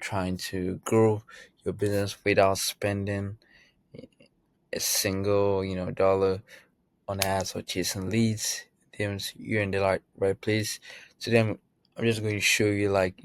trying to grow your business without spending a single dollar on ads or chasing leads, then you're in the right place. Today I'm just going to show you like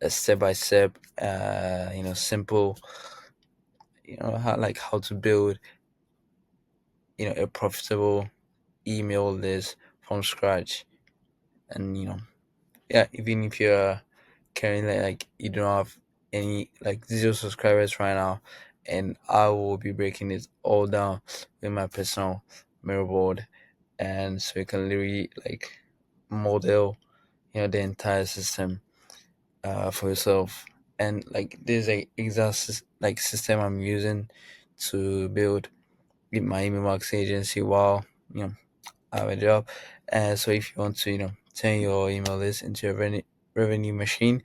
a step by step, simple, how to build a profitable email list from scratch. And yeah, even if you're currently like you don't have any like zero subscribers right now, and I will be breaking it all down with my personal Miro board, and so you can literally like model the entire system for yourself. And like there's a exact like system I'm using to build with my email marketing agency while I have a job. And so if you want to turn your email list into a revenue machine,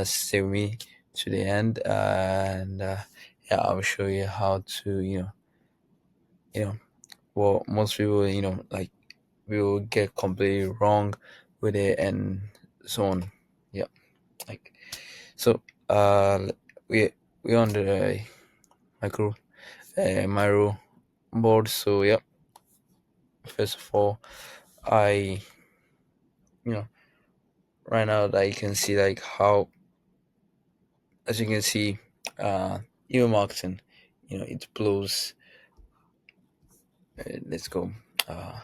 stay with me to the end, and yeah, I'll show you how to you know well, most people like will get completely wrong with it and so on. Yeah, like so we we on the micro Miro board. So yeah, first of all, I you know right now that you can see like how, as you can see, uh email marketing, it blows. Let's go. uh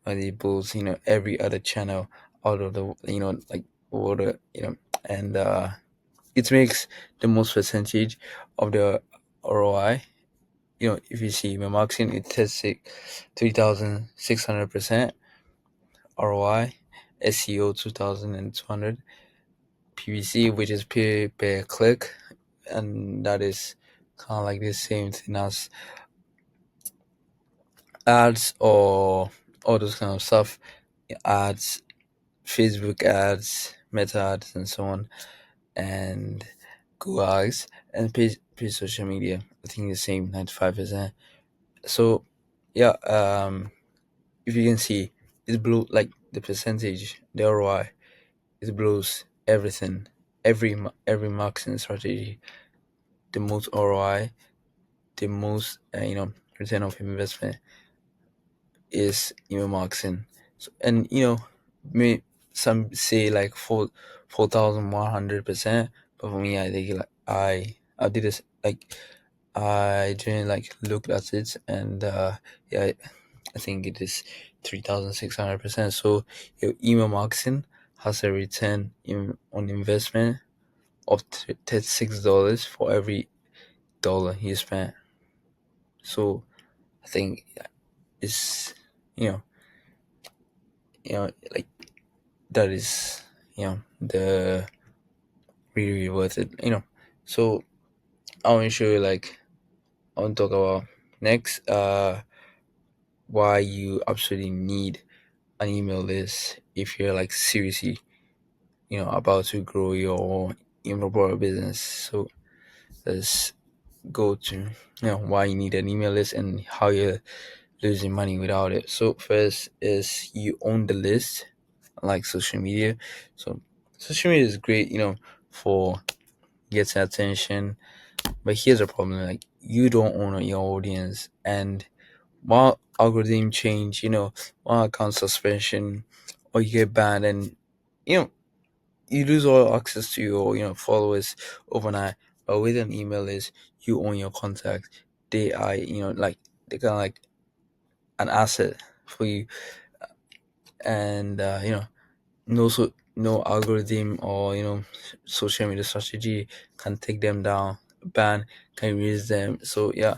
and it blows every other channel out of the like water, and it makes the most percentage of the ROI. If you see email marketing, it says 3,600% ROI, SEO 2,200, PPC, which is pay per click, and that is kind of like the same thing as ads or all those kind of stuff. Ads, Facebook ads, Meta ads, and so on, and Google ads, and pay social media. I think the same 95%. So yeah, if you can see, it blew like the percentage, the ROI. It blows everything, every marketing strategy. The most ROI, the most return of investment is email marketing. So, and may some say like 4,100%, but for me, I think like I did this like I didn't like look at it, and yeah, I think it is 3,600%. So your email marketing has a return on investment of $36 for every dollar you spent. So I think it's you know like that is the really worth it. So I want to show you like I want to talk about next why you absolutely need an email list if you're like seriously about to grow your email business. So let's go to why you need an email list and how you're losing money without it. So first is you own the list, like social media. So social media is great, for getting attention, but here's a problem: like you don't own your audience, and one algorithm change, one account suspension, or you get banned, and you know you lose all access to your followers overnight. But with an email list, you own your contacts. They are like they kind of like an asset for you, and no algorithm or social media strategy can take them down. Ban can erase them. So yeah,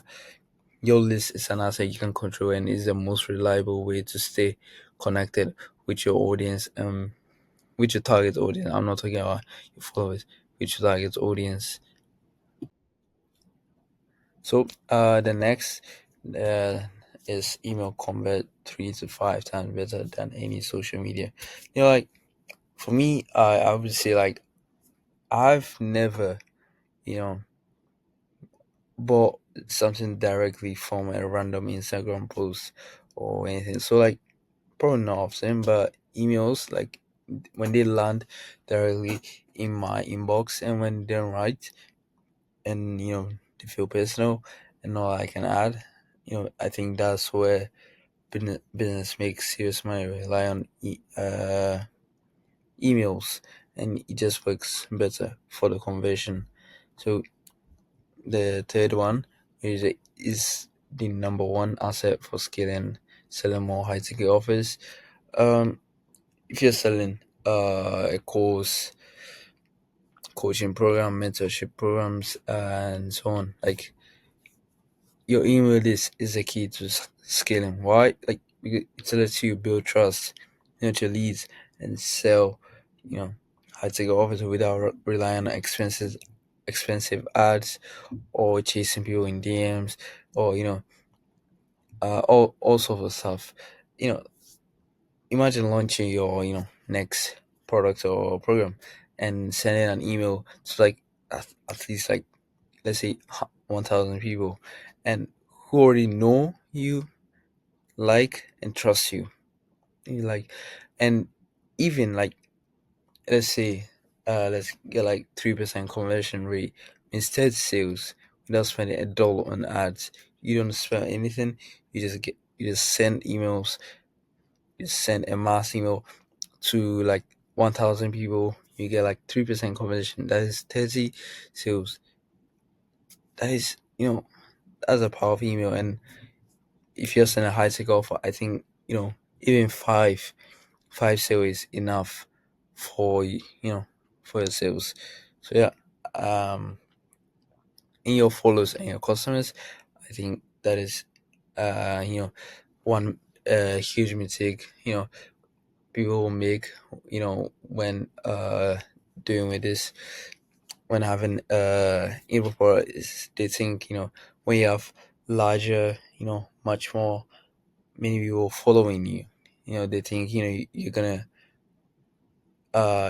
your list is an asset you can control and is the most reliable way to stay connected with your audience, with your target audience. I'm not talking about your followers, with your target audience. So the next uh, is email convert 3 to 5 times better than any social media. Like for me, I would say like I've never you know bought something directly from a random Instagram post or anything. So like probably not often, but emails like when they land directly in my inbox, and when they're right, and they feel personal and all I can add, I think that's where business makes serious money rely on emails, and it just works better for the conversion. So the third one is the number one asset for scaling, selling more high ticket offers. Um, if you're selling a course, coaching program, mentorship programs, and so on, like your email list is a key to scaling. Why? Like it lets you build trust, nurture leads, and sell, high ticket offers without relying on expensive ads or chasing people in DMs, or all sorts of stuff. You know, Imagine launching your next product or program and sending an email to like at least, like, let's say 1,000 people, and who already know you, like, and trust you. You like, and even like, let's say, let's get like 3% conversion rate instead sales without spending $1 on ads. You don't spend anything. You just send emails. You send a mass email to like 1,000 people. You get like 3% conversion. That is 30 sales. That is, that's a powerful email. And if you're sending a high ticket offer, I think, even five sales is enough for for your sales. So yeah, um, in your followers and your customers, I think that is one huge mistake people will make when doing with this, when having info product, is they think when you have larger, much more many people following you, they think you're gonna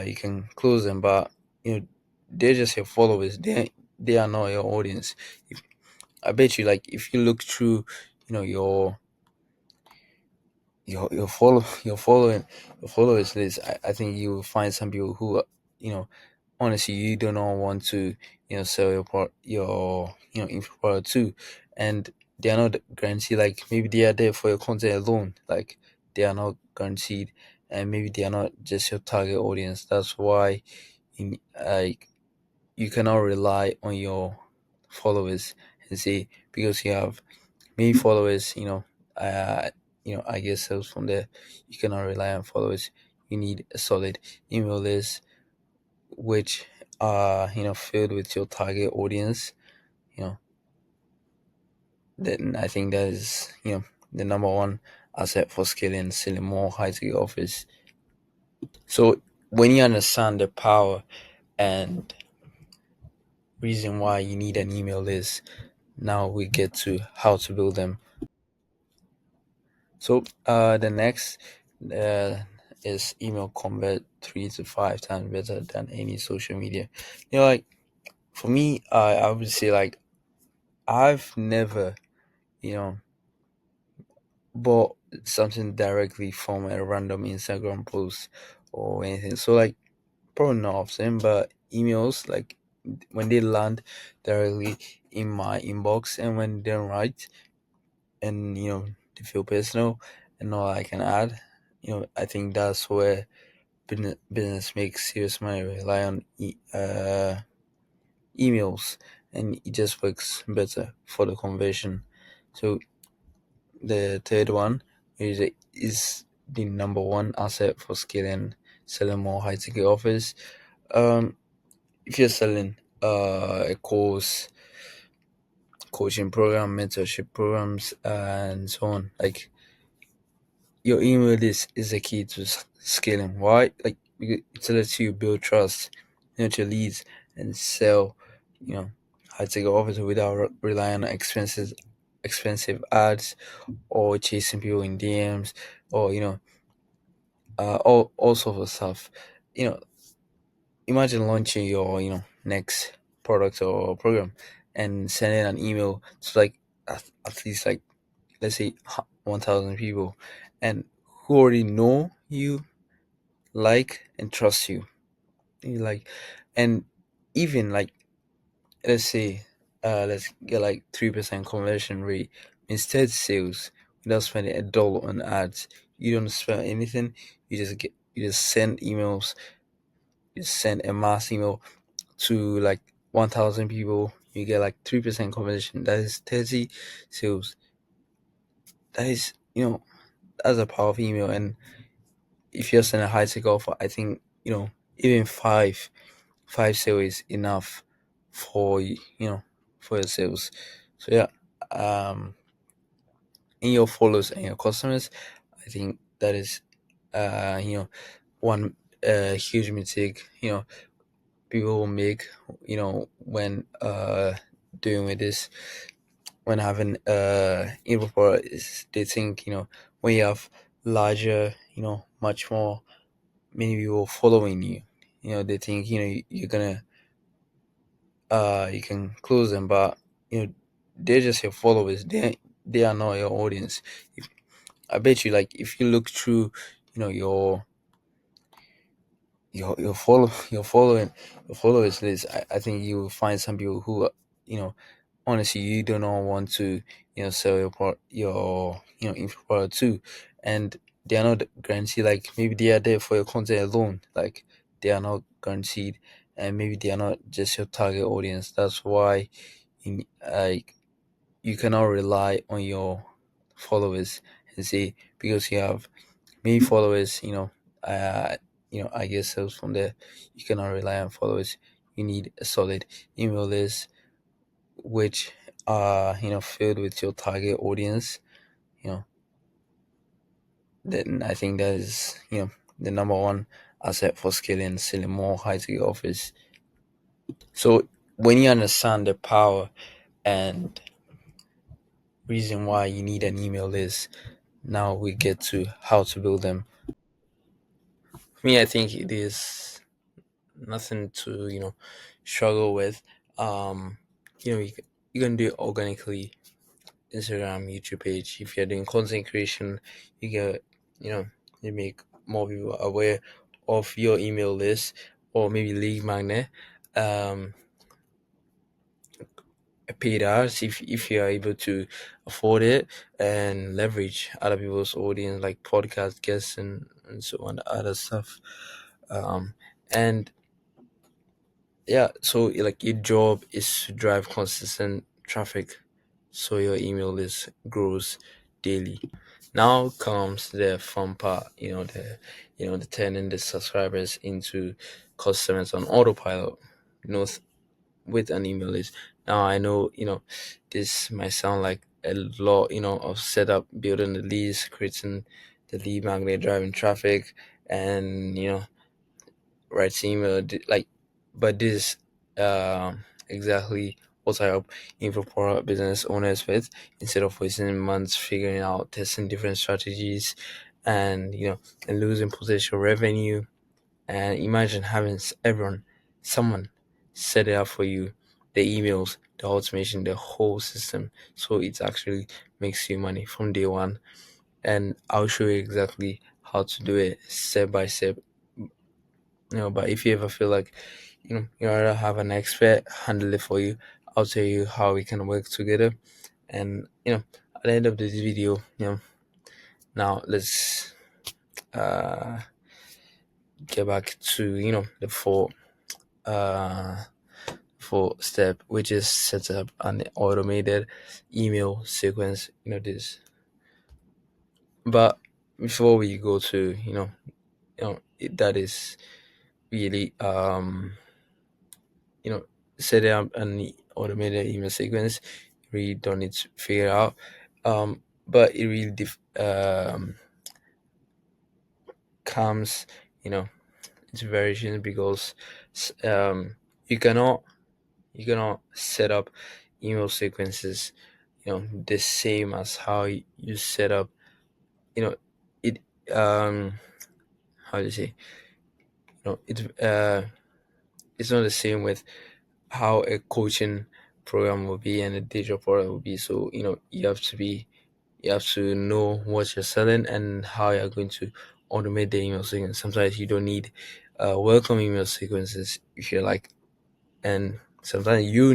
you can close them, but they're just your followers. They are not your audience. If, I bet you, like, if you look through your follow your followers list, I think you will find some people who you know honestly you do not want to sell your info product to, and they are not guaranteed. Like, maybe they are there for your content alone, like they are not guaranteed, and maybe they are not just your target audience. That's why like you cannot rely on your followers and say, because you have many followers, I guess sales from there. You cannot rely on followers. You need a solid email list, which are filled with your target audience. You know, then I think that is the number one asset for scaling, selling more high ticket offers. So when you understand the power and reason why you need an email list, now we get to how to build them. So the next uh, is email convert 3 to 5 times better than any social media. Like, for me, I would say, like, I've never you know bought something directly from a random Instagram post or anything. So, like, probably not often, but emails, like, when they land directly in my inbox, and when they're right, and they feel personal and all I can add, I think that's where business makes serious money rely on emails, and it just works better for the conversion. So the third one is the number one asset for scaling, selling more high ticket offers. um if you're selling a course, coaching program, mentorship programs, and so on, like your email is a key to scaling. Why? Like it lets you build trust, nurture leads, and sell, high ticket offers without relying on expensive ads or chasing people in DMs, or all sorts of stuff. You know, Imagine launching your next product or program and sending an email to like at least, like, let's say 1,000 people, and who already know you, like and trust you. Like, and even like, let's say, let's get like 3% conversion rate instead sales without spending $1 on ads. You don't spend anything. You just send emails. You send a mass email to like 1,000 people. You get like 3% conversion. That is 30 sales. That is, that's a powerful email. And if you're sending a high ticket offer, I think, even five sales is enough for for your sales. So yeah, um in your followers and your customers, I think that is one huge mistake people will make when doing with this, when having info, is they think when you have larger, much more many people following you, they think you're gonna you can close them, but they're just your followers. They are not your audience. If, I bet you, like, if you look through your followers list, I think you will find some people who you know honestly you do not want to sell your info product to, and they are not guaranteed. Like, maybe they are there for your content alone, like they are not guaranteed, and maybe they are not just your target audience. That's why like you cannot rely on your followers and say, because you have many followers, I guess sales from there. You cannot rely on followers. You need a solid email list, which are filled with your target audience. You know, then I think that is the number one asset for scaling and selling more high ticket offers. So when you understand the power and reason why you need an email list, now we get to how to build them. For me, I think it is nothing to struggle with. um you can do it organically. Instagram, YouTube page. If you're doing content creation, you get you make more people aware of your email list, or maybe lead magnet, um paid ads if you are able to afford it, and leverage other people's audience like podcast guests and so on, other stuff. And yeah, so like your job is to drive consistent traffic so your email list grows daily. Now comes the fun part, the turning the subscribers into customers on autopilot, with an email list. Now I know, this might sound like a lot, of setup, building the leads, creating the lead magnet, driving traffic, and right email, like, but this exactly what I help info product business owners with, instead of wasting months figuring out, testing different strategies, and and losing potential revenue. And imagine having someone set it up for you, the emails, the automation, the whole system, so it actually makes you money from day one. And I'll show you exactly how to do it step by step. But if you ever feel like you rather have an expert handle it for you, I'll tell you how we can work together. And at the end of this video, now let's uh get back to the uh four step, which is set up an automated email sequence. This. But before we go to that is really you know set up an automated email sequence. You really don't need to figure out, but it really comes you know into variations, because you cannot set up email sequences the same as how you set up you know it how do you say it's not the same with how a coaching program will be and a digital product will be. So you have to know what you're selling and how you're going to automate the email sequence. Sometimes you don't need welcome email sequences if you're like, and sometimes you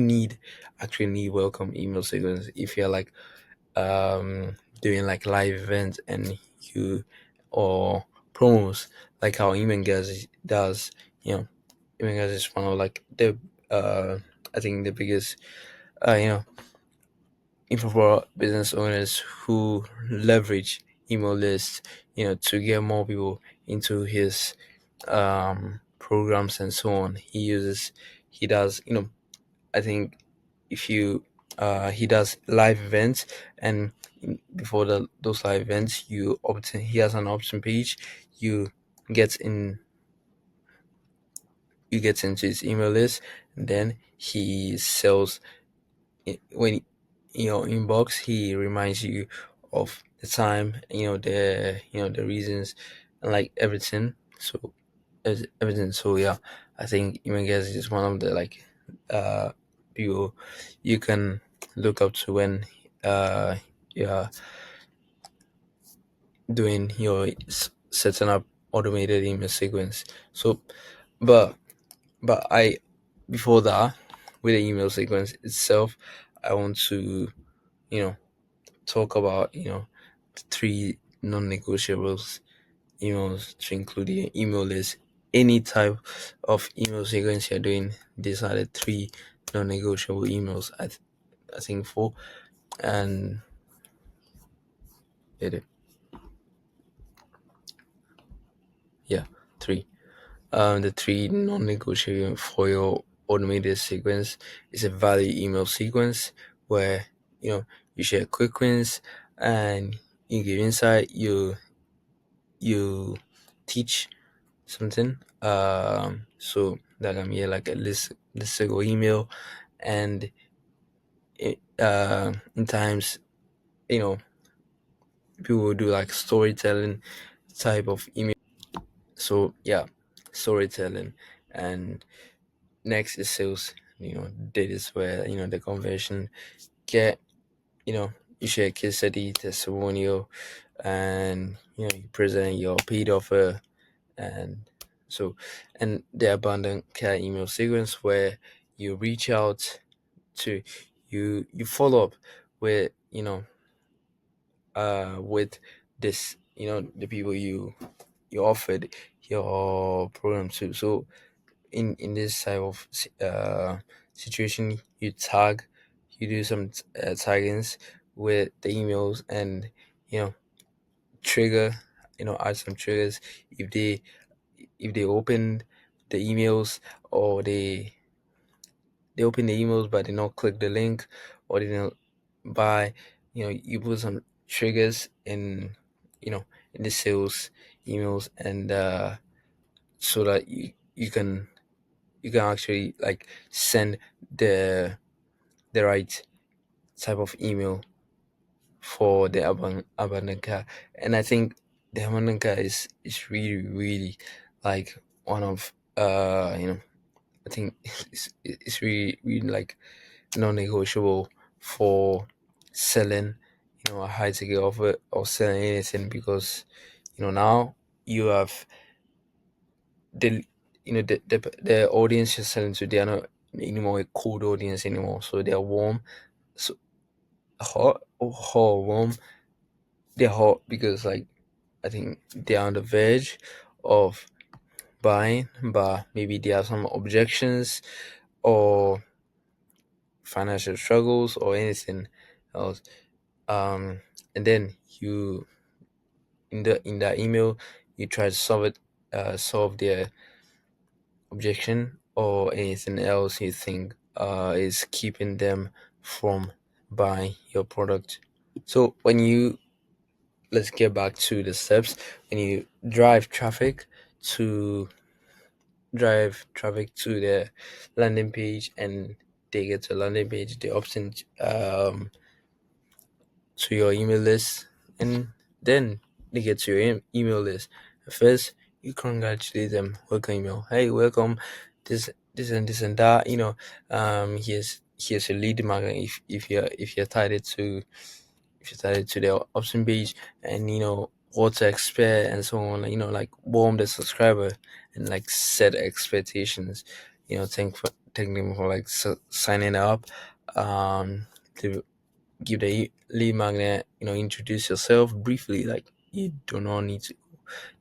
actually need welcome email sequence if you're like doing like live events and you or promos like how email guys does. You know, email guys is one of like the uh I think the biggest you know info for business owners who leverage email lists, to get more people into his programs and so on. He does, I think if you he does live events, and before those live events he has an option page. You get in you get into his email list, and then he sells when in your inbox. He reminds you of the time, the reasons, and like everything. So everything. So yeah, I think email guys is one of the like uh people you can look up to when uh you're doing your setting up automated email sequence. So but I before that, with the email sequence itself, I want to you know talk about the three non-negotiables emails to include your email list. Any type of email sequence you're doing, these are the three non-negotiable emails I think for. And it, yeah, three. The three non-negotiable for your automated sequence is a value email sequence where you share quick wins, and you give insight. You teach something. So that can be like a listicle email, and in times, you know, people will do like storytelling type of email. So yeah, storytelling, and next is sales. That is where the conversion get. You share a case study, testimonial, and you present your paid offer. And so, and the abundant care email sequence where you reach out to you follow up with with this the people you offered your program to. So in this type of situation, you do some taggings with the emails, and you know trigger add some triggers if they opened the emails, or they open the emails but they not click the link, or they don't buy. You put some triggers in the sales emails, and so that you can actually like send the right type of email for the abandoned car. And I think the abandoned car is really, really like one of I think it's really, really like non-negotiable for selling a high ticket offer or selling anything, because now you have the audience you're selling to. They are not anymore a cold audience anymore, so they're warm. So warm. They're hot because like I think they're on the verge of buying, but maybe they have some objections or financial struggles or anything else. And then you in that email you try to solve their objection or anything else you think is keeping them from buying your product. So let's get back to the steps. When you to drive traffic to the landing page, and they get to landing page, they option to your email list, and then they get to your email list. First, you congratulate them, welcome email, hey, welcome, this and that. Here's your lead magnet. If you're tied it to the option page, and what to expect and so on. Like, like warm the subscriber and like set expectations. Thank them for like signing up. To give the lead magnet. Introduce yourself briefly. Like you do not need to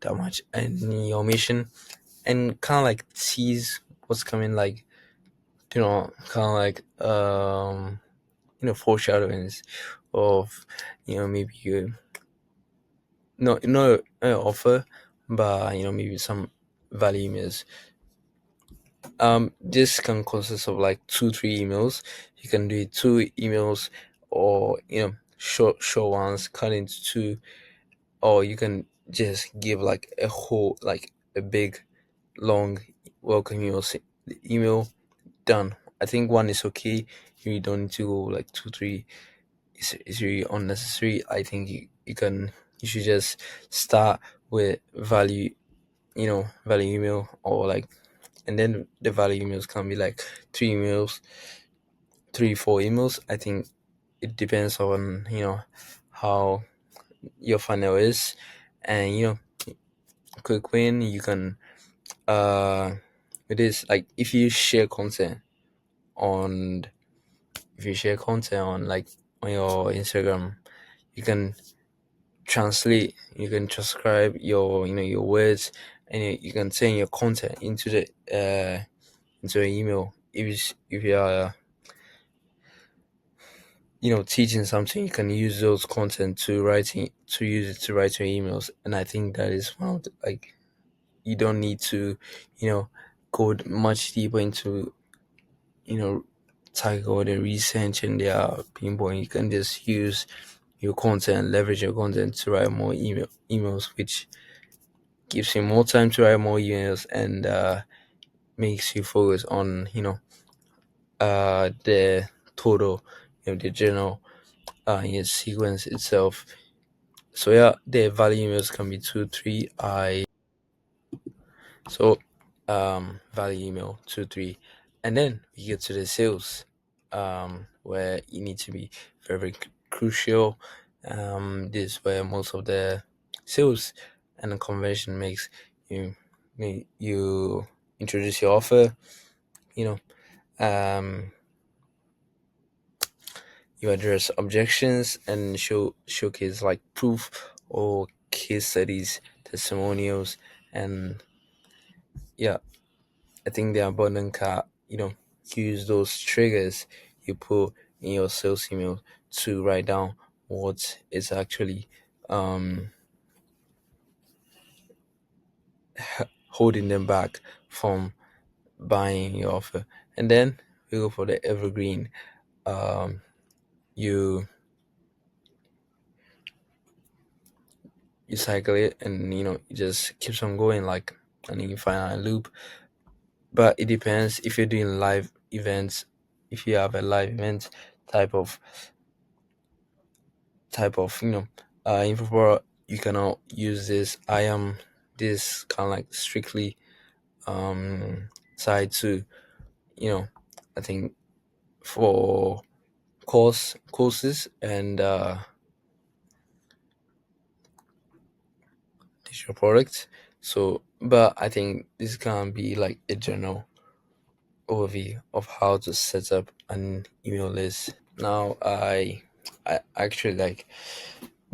that much and your mission, and kind of like tease what's coming. Like kind of like foreshadowings of maybe you no offer, but maybe some value emails. This can consist of like 2 3 emails. You can do it 2 emails, or short ones cut into two, or you can just give like a whole, like a big long welcome email. Done. I think one is okay. You don't need to go like 2 3. It's really unnecessary. I think you should just start with value email, or like, and then the value emails can be like 3 emails, 3 4 emails. I think it depends on how your funnel is. And quick win, you can uh it is like on if you share content on like on your Instagram, you can transcribe your your words, and you can send your content into an email. If you are teaching something, you can use those content to use it to write your emails. And I think that is one of like, you don't need to much deeper into you know tackle the research and their pinpoint. You can just use your content, leverage your content to write more emails, which gives you more time to write more emails, and makes you focus on the total, the general sequence itself. So yeah, the value emails can be 2 3. So value email 2 3, and then you get to the sales, where you need to be very, very crucial. This is where most of the sales and the conversion makes. You introduce your offer. you know um you address objections and showcase like proof or case studies, testimonials. And yeah, I think the abundant car, use those triggers you put in your sales email to write down what is actually um, holding them back from buying your offer. And then we go for the evergreen. Um, you you cycle it, and it just keeps on going, like an infinite loop. But it depends if you're doing live events. If you have a live event type of info product, you cannot use this. I am this kind of like strictly side to you know I think for courses and digital products. So but I think this can be like a general overview of how to set up an email list. Now I actually like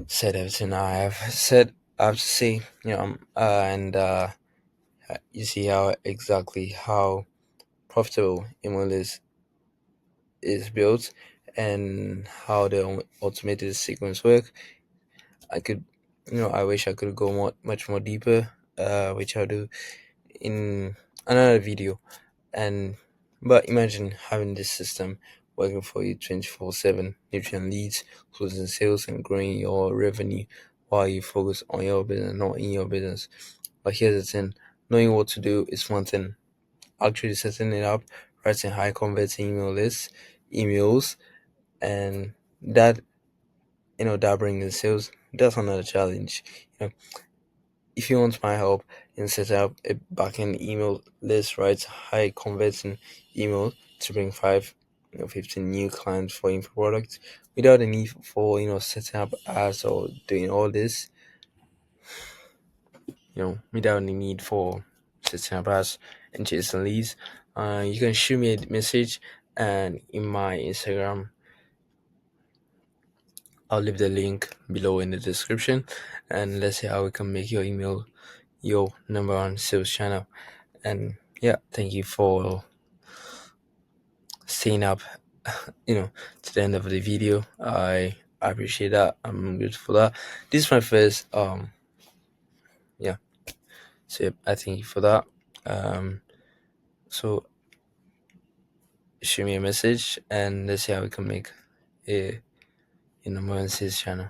said everything I have said. I have to say, and you see how profitable email is built, and how the automated sequence work. I could, I wish I could go much more deeper, which I'll do in another video. And but imagine having this system working for you 24/7, nurturing leads, closing sales, and growing your revenue while you focus on your business, not in your business. But here's the thing: knowing what to do is one thing. Actually setting it up, writing high converting emails, and that that brings in sales. That's another challenge. You know, if you want my help in setting up a backend email list, write high converting email to bring 15 new clients for info products without the need for setting up ads or doing all this. without any need for setting up us and chasing leads. You can shoot me a message, and in my Instagram, I'll leave the link below in the description, and let's see how we can make your email your number one sales channel. And yeah, thank you for staying up to the end of the video. I appreciate that. I'm grateful for that. This is my first yeah, so I thank you for that. So shoot me a message, and let's see how we can make a number one sales channel.